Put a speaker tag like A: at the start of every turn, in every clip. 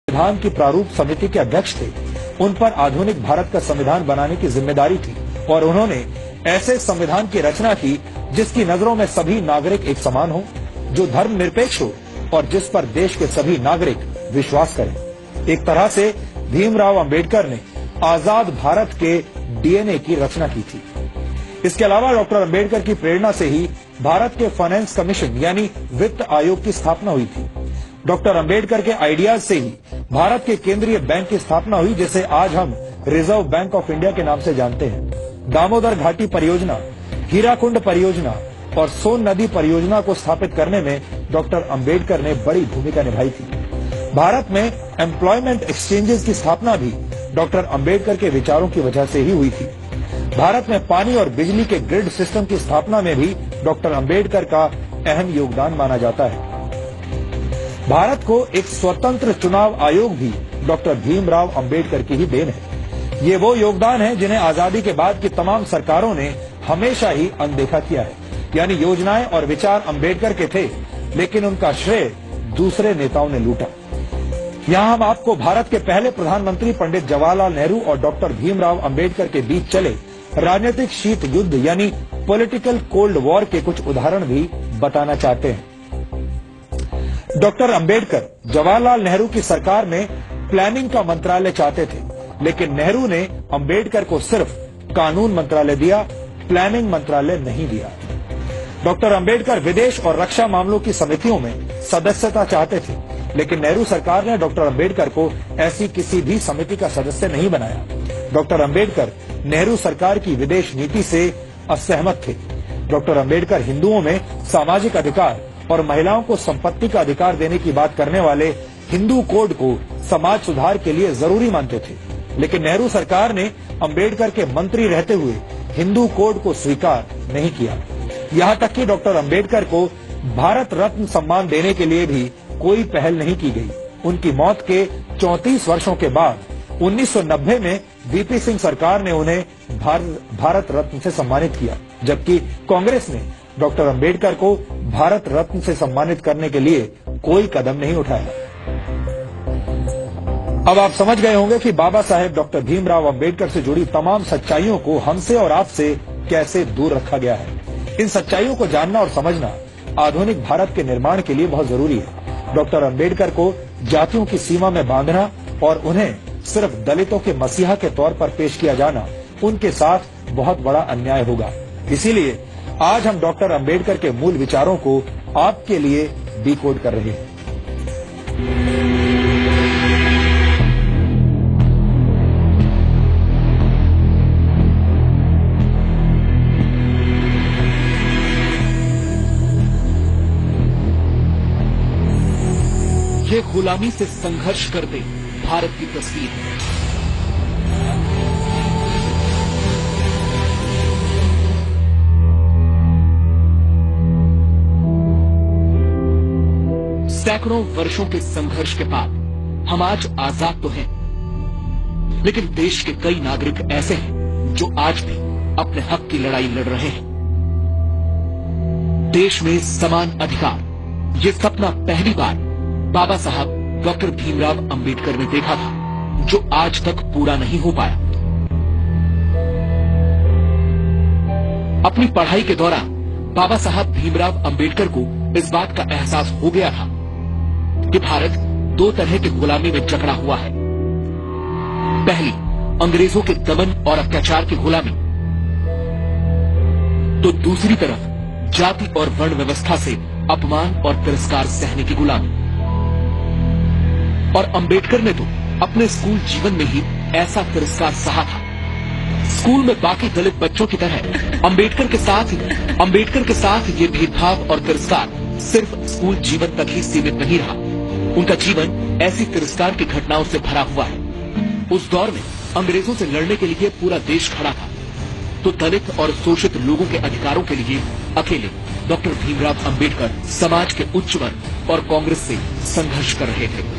A: संविधान की प्रारूप समिति के अध्यक्ष थे, उन पर आधुनिक भारत का संविधान बनाने की जिम्मेदारी थी और उन्होंने ऐसे संविधान की रचना की जिसकी नजरों में सभी नागरिक एक समान हो, जो धर्मनिरपेक्ष हो और जिस पर देश के सभी नागरिक विश्वास करें। एक तरह से भीमराव अंबेडकर ने आजाद भारत के डीएनए की रचना की थी। इसके अलावा डॉक्टर अंबेडकर की प्रेरणा से ही भारत के फाइनेंस कमीशन यानी वित्त आयोग की स्थापना हुई थी। डॉक्टर अंबेडकर के आइडियाज से ही भारत के केंद्रीय बैंक की स्थापना हुई, जिसे आज हम रिजर्व बैंक ऑफ इंडिया के नाम से जानते हैं। दामोदर घाटी परियोजना, हीराकुंड परियोजना और सोन नदी परियोजना को स्थापित करने में डॉक्टर अंबेडकर ने बड़ी भूमिका निभाई थी। भारत में एम्प्लॉयमेंट एक्सचेंजेस की स्थापना भी डॉक्टर अंबेडकर के विचारों की वजह से ही हुई थी। भारत में पानी और बिजली के ग्रिड सिस्टम की स्थापना में भी डॉक्टर अंबेडकर का अहम योगदान माना जाता है। भारत को एक स्वतंत्र चुनाव आयोग भी डॉक्टर भीमराव अंबेडकर की ही देन है। ये वो योगदान है जिन्हें आजादी के बाद की तमाम सरकारों ने हमेशा ही अनदेखा किया है। यानी योजनाएं और विचार अंबेडकर के थे, लेकिन उनका श्रेय दूसरे नेताओं ने लूटा। यहां हम आपको भारत के पहले प्रधानमंत्री पंडित जवाहरलाल नेहरू और डॉक्टर भीमराव अंबेडकर के बीच चले राजनीतिक शीत युद्ध यानी पॉलिटिकल कोल्ड वॉर के कुछ उदाहरण भी बताना चाहते हैं। डॉक्टर अंबेडकर जवाहरलाल नेहरू की सरकार में प्लानिंग का मंत्रालय चाहते थे, लेकिन नेहरू ने अंबेडकर को सिर्फ कानून मंत्रालय दिया, प्लानिंग मंत्रालय नहीं दिया। डॉक्टर अंबेडकर विदेश और रक्षा मामलों की समितियों में सदस्यता चाहते थे, लेकिन नेहरू सरकार ने डॉक्टर अंबेडकर को ऐसी किसी भी समिति का सदस्य नहीं बनाया। डॉक्टर अंबेडकर नेहरू सरकार की विदेश नीति से असहमत थे। डॉक्टर अंबेडकर हिंदुओं में सामाजिक अधिकार और महिलाओं को संपत्ति का अधिकार देने की बात करने वाले हिंदू कोड को समाज सुधार के लिए जरूरी मानते थे, लेकिन नेहरू सरकार ने अंबेडकर के मंत्री रहते हुए हिंदू कोड को स्वीकार नहीं किया। यहां तक कि डॉक्टर अंबेडकर को भारत रत्न सम्मान देने के लिए भी कोई पहल नहीं की गई। उनकी मौत के 34 वर्षों के बाद 1990 में वीपी सिंह सरकार ने उन्हें भारत रत्न से सम्मानित किया, जबकि कांग्रेस ने डॉक्टर अंबेडकर को भारत रत्न से सम्मानित करने के लिए कोई कदम नहीं उठाया। अब आप समझ गए होंगे कि बाबा साहेब डॉक्टर भीमराव अंबेडकर से जुड़ी तमाम सच्चाइयों को हमसे और आपसे कैसे दूर रखा गया है। इन सच्चाइयों को जानना और समझना आधुनिक भारत के निर्माण के लिए बहुत जरूरी है। डॉक्टर अंबेडकर को जातियों की सीमा में बांधना और उन्हें सिर्फ दलितों के मसीहा के तौर पर पेश किया जाना उनके साथ बहुत बड़ा अन्याय होगा। इसीलिए आज हम डॉक्टर अंबेडकर के मूल विचारों को आपके लिए डिकोड कर रहे हैं।
B: ये गुलामी से संघर्ष करते भारत की तस्वीर है। सैकड़ों वर्षों के संघर्ष के बाद हम आज आजाद तो हैं, लेकिन देश के कई नागरिक ऐसे हैं जो आज भी अपने हक की लड़ाई लड़ रहे हैं। देश में समान अधिकार, ये सपना पहली बार बाबा साहब डॉक्टर भीमराव अंबेडकर ने देखा था, जो आज तक पूरा नहीं हो पाया। अपनी पढ़ाई के दौरान बाबा साहब भीमराव अंबेडकर को इस बात का एहसास हो गया था कि भारत दो तरह की गुलामी में जकड़ा हुआ है। पहली, अंग्रेजों के दमन और अत्याचार की गुलामी, तो दूसरी तरफ जाति और वर्ण व्यवस्था से अपमान और तिरस्कार सहने की गुलामी। और अंबेडकर ने तो अपने स्कूल जीवन में ही ऐसा तिरस्कार सहा था। स्कूल में बाकी दलित बच्चों की तरह अंबेडकर के साथ ये भेदभाव और तिरस्कार सिर्फ स्कूल जीवन तक ही सीमित नहीं रहा। उनका जीवन ऐसी तिरस्कार की घटनाओं से भरा हुआ है। उस दौर में अंग्रेजों से लड़ने के लिए पूरा देश खड़ा था, तो दलित और शोषित लोगों के अधिकारों के लिए अकेले डॉक्टर भीमराव अंबेडकर समाज के उच्च वर्ग और कांग्रेस से संघर्ष कर रहे थे।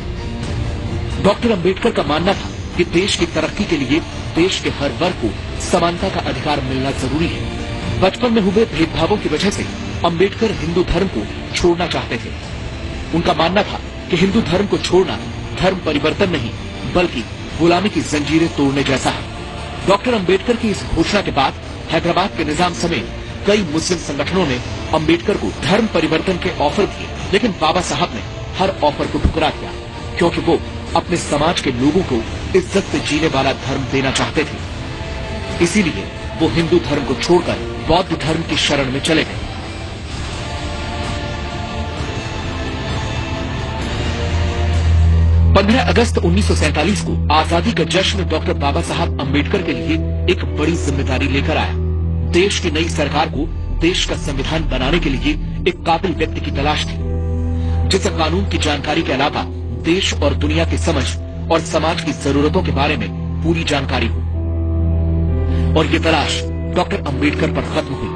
B: डॉक्टर अंबेडकर का मानना था कि देश की तरक्की के लिए देश के हर वर्ग को समानता का अधिकार मिलना जरूरी है। बचपन में हुए भेदभावों की वजह से अंबेडकर हिंदू धर्म को छोड़ना चाहते थे। उनका मानना था कि हिंदू धर्म को छोड़ना धर्म परिवर्तन नहीं बल्कि गुलामी की जंजीरें तोड़ने जैसा है। डॉक्टर अंबेडकर की इस घोषणा के बाद हैदराबाद के निजाम समेत कई मुस्लिम संगठनों ने अंबेडकर को धर्म परिवर्तन के ऑफर दिए, लेकिन बाबा साहब ने हर ऑफर को ठुकरा दिया, क्योंकि वो अपने समाज के लोगों को इज्जत से जीने वाला धर्म देना चाहते थे। इसीलिए वो हिंदू धर्म को छोड़कर बौद्ध धर्म की शरण में चले गए। अगस्त 1947 को आजादी का जश्न डॉक्टर बाबा साहब अंबेडकर के लिए एक बड़ी जिम्मेदारी लेकर आया। देश की नई सरकार को देश का संविधान बनाने के लिए एक काबिल व्यक्ति की तलाश थी, जिसे कानून की जानकारी के अलावा देश और दुनिया की समझ और समाज की जरूरतों के बारे में पूरी जानकारी हो। और ये तलाश डॉक्टर अंबेडकर पर खत्म हुई।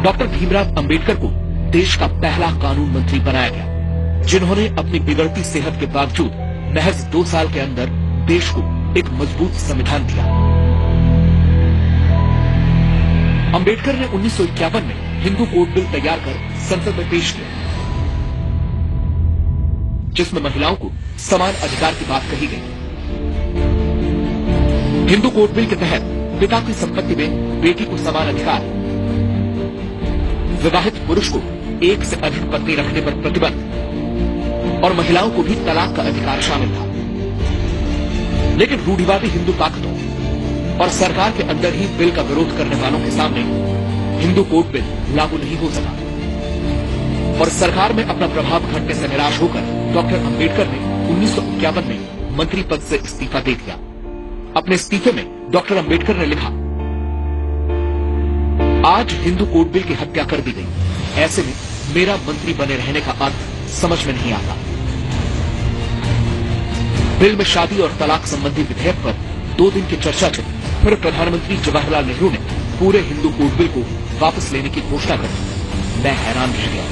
B: डॉक्टर भीमराव अंबेडकर को देश का पहला कानून मंत्री बनाया गया, जिन्होंने अपनी बिगड़ती सेहत के बावजूद महज 2 साल के अंदर देश को एक मजबूत संविधान दिया। अंबेडकर ने 1951 में हिंदू कोड बिल तैयार कर संसद में पेश किया, जिसमें महिलाओं को समान अधिकार की बात कही गई। हिंदू कोड बिल के तहत पिता की संपत्ति में बेटी को समान अधिकार, विवाहित पुरुष को एक से अधिक पत्नी रखने पर प्रतिबंध और महिलाओं को भी तलाक का अधिकार शामिल था। लेकिन रूढ़िवादी हिंदू ताकतों और सरकार के अंदर ही बिल का विरोध करने वालों के सामने हिंदू कोड बिल लागू नहीं हो सका और सरकार में अपना प्रभाव घटने से निराश होकर डॉक्टर अंबेडकर ने 1951 में मंत्री पद से इस्तीफा दे दिया। अपने इस्तीफे में डॉक्टर अंबेडकर ने लिखा, आज हिंदू कोड बिल की हत्या कर दी गई, ऐसे में मेरा मंत्री बने रहने का अर्थ समझ में नहीं आता। बिल में शादी और तलाक संबंधी विधेयक पर 2 दिन की चर्चा चली, फिर प्रधानमंत्री जवाहरलाल नेहरू ने पूरे हिंदू कोड बिल को वापस लेने की घोषणा कर दी। मैं हैरान रह गया।